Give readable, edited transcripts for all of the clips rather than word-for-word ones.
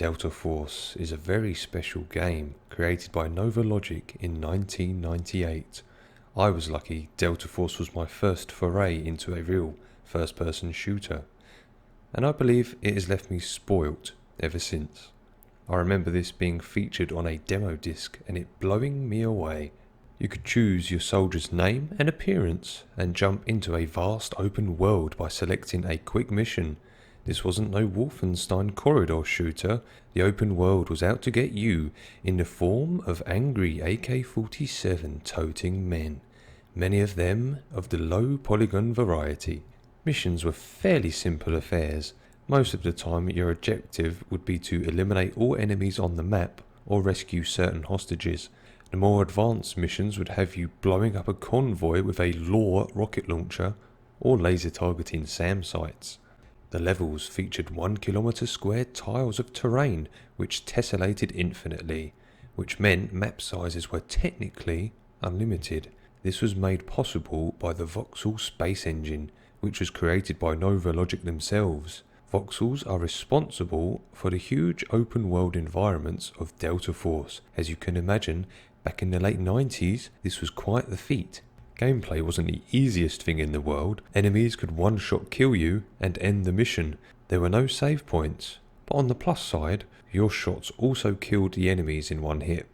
Delta Force is a very special game created by Nova Logic in 1998. I was lucky Delta Force was my first foray into a real first-person shooter, and I believe it has left me spoilt ever since. I remember this being featured on a demo disc and it blowing me away. You could choose your soldier's name and appearance and jump into a vast open world by selecting a quick mission. This wasn't no Wolfenstein corridor shooter. The open world was out to get you in the form of angry AK-47 toting men, many of them of the low polygon variety. Missions were fairly simple affairs. Most of the time your objective would be to eliminate all enemies on the map or rescue certain hostages. The more advanced missions would have you blowing up a convoy with a LAW rocket launcher or laser targeting SAM sites. The levels featured 1 kilometre squared tiles of terrain which tessellated infinitely, which meant map sizes were technically unlimited. This was made possible by the Voxel space engine, which was created by Nova Logic themselves. Voxels are responsible for the huge open world environments of Delta Force. As you can imagine, back in the late 90s, this was quite the feat. Gameplay wasn't the easiest thing in the world. Enemies could one-shot kill you and end the mission. There were no save points, but on the plus side, your shots also killed the enemies in one hit.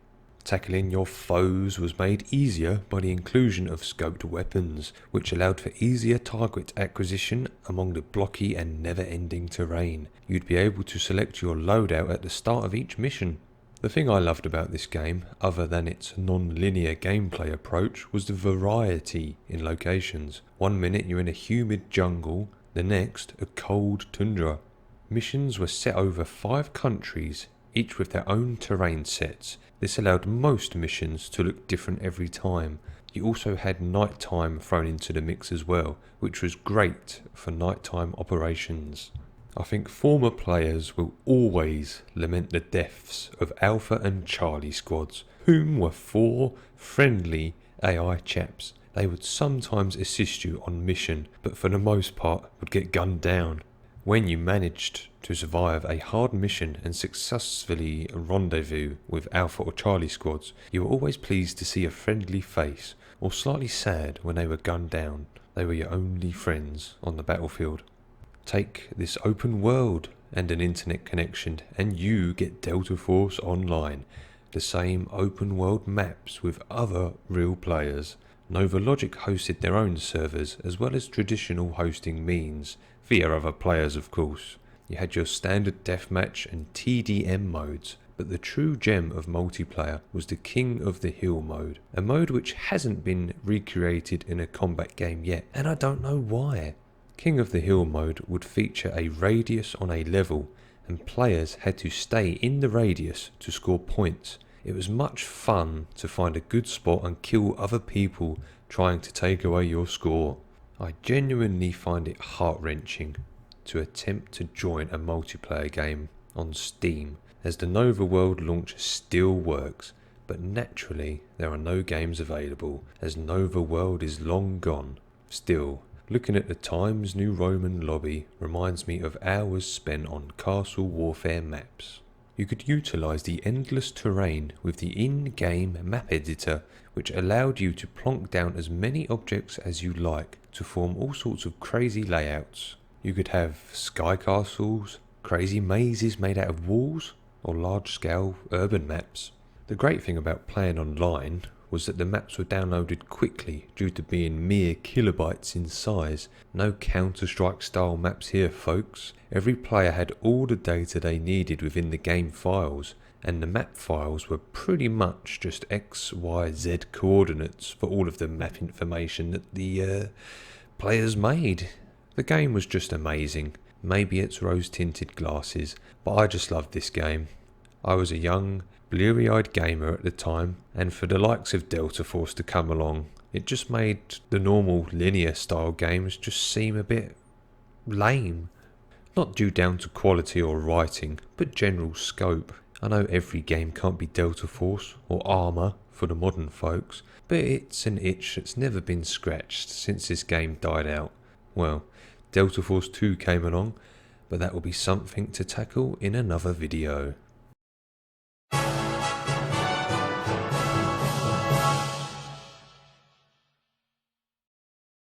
Tackling your foes was made easier by the inclusion of scoped weapons, which allowed for easier target acquisition among the blocky and never-ending terrain. You'd be able to select your loadout at the start of each mission. The thing I loved about this game, other than its non-linear gameplay approach, was the variety in locations. 1 minute you're in a humid jungle, the next a cold tundra. Missions were set over 5 countries, each with their own terrain sets. This allowed most missions to look different every time. You also had nighttime thrown into the mix as well, which was great for nighttime operations. I think former players will always lament the deaths of Alpha and Charlie squads, whom were 4 friendly AI chaps. They would sometimes assist you on mission, but for the most part would get gunned down. When you managed to survive a hard mission and successfully rendezvous with Alpha or Charlie squads, you were always pleased to see a friendly face, or slightly sad when they were gunned down. They were your only friends on the battlefield. Take this open world and an internet connection and you get Delta Force Online, the same open world maps with other real players. Nova Logic hosted their own servers as well as traditional hosting means, via other players of course. You had your standard deathmatch and TDM modes, but the true gem of multiplayer was the King of the Hill mode, a mode which hasn't been recreated in a combat game yet, and I don't know why. King of the Hill mode would feature a radius on a level, and players had to stay in the radius to score points. It was much fun to find a good spot and kill other people trying to take away your score. I genuinely find it heart-wrenching to attempt to join a multiplayer game on Steam, as the Nova World launcher still works, but naturally there are no games available, as Nova World is long gone. Still, looking at the Times New Roman lobby reminds me of hours spent on castle warfare maps. You could utilise the endless terrain with the in-game map editor, which allowed you to plonk down as many objects as you like to form all sorts of crazy layouts. You could have sky castles, crazy mazes made out of walls, or large-scale urban maps. The great thing about playing online was that the maps were downloaded quickly due to being mere kilobytes in size. No Counter-Strike style maps here folks. Every player had all the data they needed within the game files, and the map files were pretty much just X, Y, Z coordinates for all of the map information that the players made. The game was just amazing. Maybe it's rose-tinted glasses, but I just loved this game. I was a young, bleary-eyed gamer at the time, and for the likes of Delta Force to come along, it just made the normal linear style games just seem a bit lame. Not due down to quality or writing, but general scope. I know every game can't be Delta Force or Arma for the modern folks, but it's an itch that's never been scratched since this game died out. Well, Delta Force 2 came along, but that will be something to tackle in another video.